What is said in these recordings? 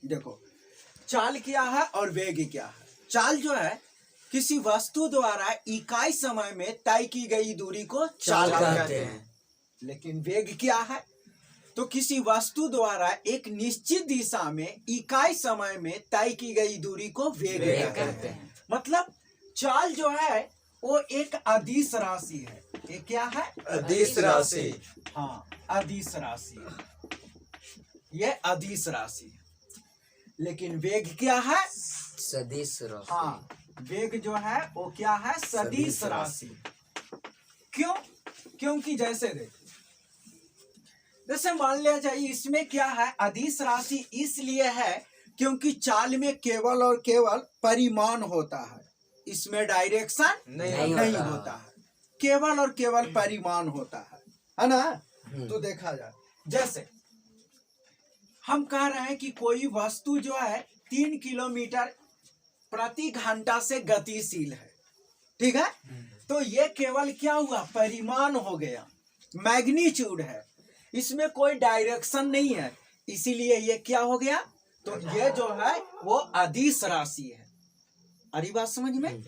देखो चाल क्या है और वेग क्या है। चाल जो है किसी वस्तु द्वारा इकाई समय में तय की गई दूरी को चाल कहते हैं। लेकिन वेग क्या है, तो किसी वस्तु द्वारा एक निश्चित दिशा में इकाई समय में तय की गई दूरी को वेग कहते हैं। मतलब चाल जो है वो एक अदिश राशि है। ये क्या है? अदिश राशि। हाँ, अदिश राशि है, ये अदिश राशि है। लेकिन वेग क्या है? सदिश राशि। हाँ, वेग जो है वो क्या है? सदिश राशि। क्यों? क्योंकि जैसे मान लिया जाए इसमें क्या है, अदिश राशि इसलिए है क्योंकि चाल में केवल और केवल परिमाण होता है, इसमें डायरेक्शन नहीं होता है, केवल और केवल परिमाण होता है ना। तो देखा जाए जैसे हम कह रहे हैं कि कोई वस्तु जो है 3 किलोमीटर प्रति घंटा से गतिशील है, ठीक है। तो ये केवल क्या हुआ? परिमाण हो गया, मैग्नीट्यूड है, इसमें कोई डायरेक्शन नहीं है, इसीलिए ये क्या हो गया? तो ये जो है वो अदिश राशि है। अरे बात समझ में?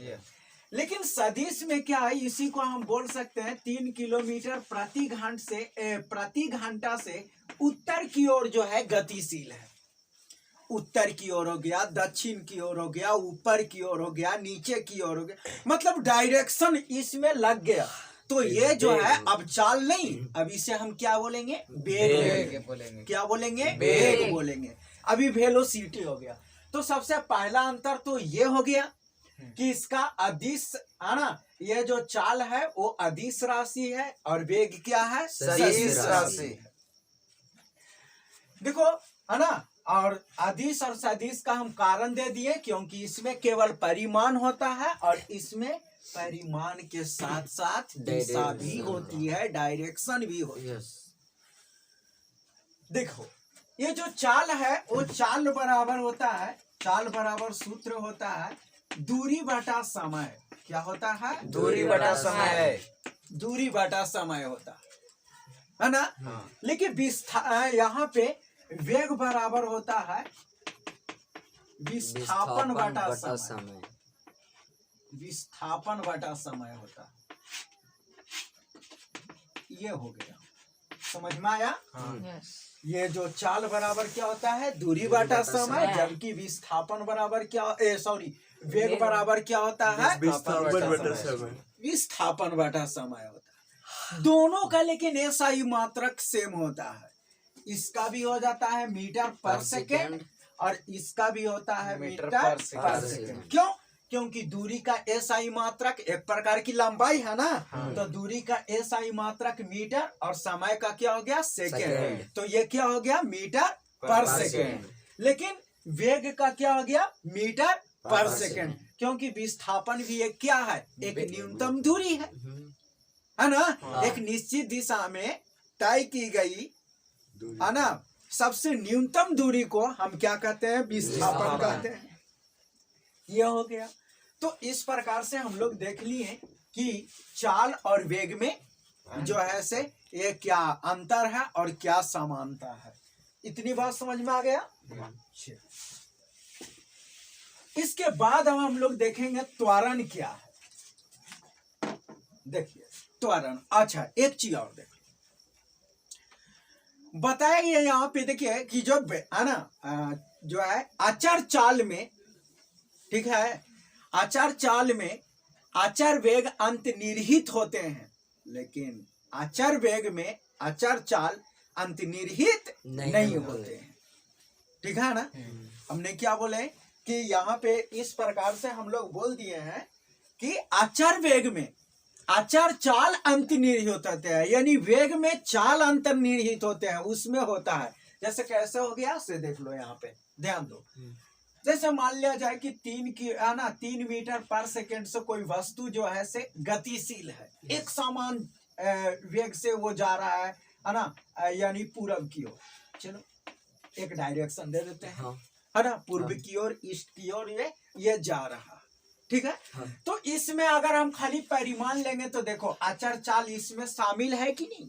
लेकिन सदिश में क्या है, इसी को हम बोल सकते हैं 3 किलोमीटर प्रति घंटा से उत्तर की ओर जो है गतिशील है। उत्तर की ओर हो गया, दक्षिण की ओर हो गया, ऊपर की ओर हो गया, नीचे की ओर हो गया, मतलब डायरेक्शन इसमें लग गया। तो ये जो है अब चाल नहीं, अब इसे हम क्या बोलेंगे? वेग बोलेंगे। क्या बोलेंगे? वेग बोलेंगे। अभी वेलोसिटी हो गया। तो सबसे पहला अंतर तो ये हो गया कि इसका अदिश है ना, ये जो चाल है वो अदिश राशि है और वेग क्या है? सदिश राशि। देखो है ना, और अदिश और सदिश का हम कारण दे दिए क्योंकि इसमें केवल परिमाण होता है और इसमें परिमाण के साथ साथ दिशा भी होती है, डायरेक्शन भी होती है। देखो ये जो चाल है वो चाल बराबर होता है, चाल बराबर सूत्र होता है दूरी बटा समय। क्या होता है? दूरी बटा समय। दूरी बटा समय होता है ना। लेकिन यहाँ पे वेग बराबर होता है विस्थापन बटा समय। विस्थापन बटा समय होता है। ये हो गया, समझ में आया? ये जो चाल बराबर क्या होता है? दूरी बटा समय, जबकि विस्थापन बराबर क्या, वेग बराबर क्या होता है? विस्थापन बटा समय होता है। दोनों का लेकिन एसआई मात्रक सेम होता है। इसका भी हो जाता है मीटर पर सेकेंड और इसका भी होता है मीटर पर सेकेंड। क्यों? क्योंकि दूरी का एसआई मात्रक एक प्रकार की लंबाई है ना, तो दूरी का एसआई मात्रक मीटर और समय का क्या हो गया? सेकेंड। तो ये क्या हो गया? मीटर पर सेकेंड। लेकिन वेग का क्या हो गया? मीटर पर सेकेंड, क्योंकि विस्थापन भी एक क्या है? एक न्यूनतम दूरी है ना। एक निश्चित दिशा में तय की गई है ना सबसे न्यूनतम दूरी को हम क्या कहते हैं? विस्थापन कहते हैं। यह हो गया। तो इस प्रकार से हम लोग देख लिए कि चाल और वेग में जो है से ये क्या अंतर है और क्या समानता है। इतनी बात समझ में आ गया? इसके बाद हम लोग देखेंगे त्वरण क्या है। देखिए त्वरण, अच्छा एक चीज और देखिए बताया गया यहाँ पे, देखिए कि जो है ना जो है आचार चाल में, ठीक है, आचार चाल में आचार वेग अंतर्निहित होते हैं, लेकिन आचार वेग में आचार चाल अंतर्निहित नहीं होते हैं, ठीक है ना। हमने क्या बोले कि यहाँ पे इस प्रकार से हम लोग बोल दिए हैं कि आचार वेग में आचार चाल अंतर्निहित होते हैं, यानी वेग में चाल अंतर्निहित होते हैं, उसमें होता है। जैसे कैसे हो गया से देख लो, यहाँ पे ध्यान दो। जैसे मान लिया जाए कि 3 मीटर पर सेकेंड से कोई वस्तु जो है से गतिशील है, एक समान वेग से वो जा रहा है ना, यानी पूरब की ओर। चलो एक डायरेक्शन दे देते हैं, है ना, पूर्व की ओर, ईस्ट की ओर ये जा रहा, ठीक है। तो इसमें अगर हम खाली परिमाण लेंगे तो देखो आचार चाल इसमें शामिल है कि नहीं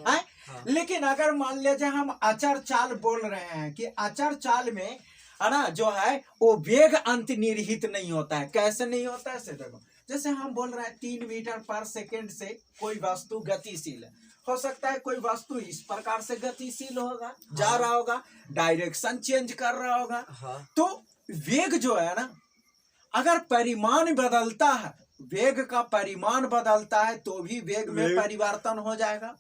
है? लेकिन अगर मान लीजिए हम अचर चाल बोल रहे हैं कि अचर चाल में है ना जो है वो वेग अंतर्निहित नहीं होता है। कैसे नहीं होता है से देखो, जैसे हम बोल रहे हैं 3 मीटर पर सेकेंड से कोई वस्तु गतिशील है, हो सकता है कोई वस्तु इस प्रकार से गतिशील होगा, जा रहा होगा, डायरेक्शन चेंज कर रहा होगा। तो वेग जो है ना, अगर परिमाण बदलता है, वेग का परिमाण बदलता है तो भी वेग में परिवर्तन हो जाएगा,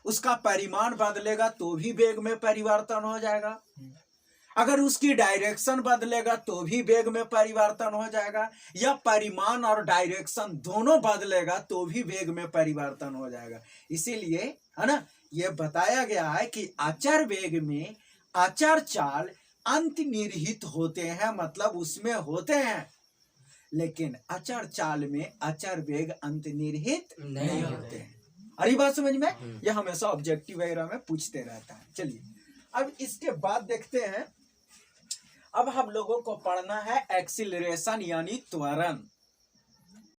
उसका परिमाण बदलेगा तो भी वेग में परिवर्तन हो जाएगा, अगर उसकी डायरेक्शन बदलेगा तो भी वेग में परिवर्तन हो जाएगा, या परिमाण और डायरेक्शन दोनों बदलेगा तो भी वेग में परिवर्तन हो जाएगा। इसीलिए है ना ये बताया गया है कि अचर वेग में अचर चाल अंतर्निहित होते हैं, मतलब उसमें होते हैं, लेकिन अचर चाल में अचर वेग अंतर्निहित नहीं होते हैं। अरे बात समझ में, यह हमेशा ऑब्जेक्टिव वगैरह में पूछते रहता है। चलिए अब इसके बाद देखते हैं, अब हम लोगों को पढ़ना है एक्सीलरेशन यानी त्वरण।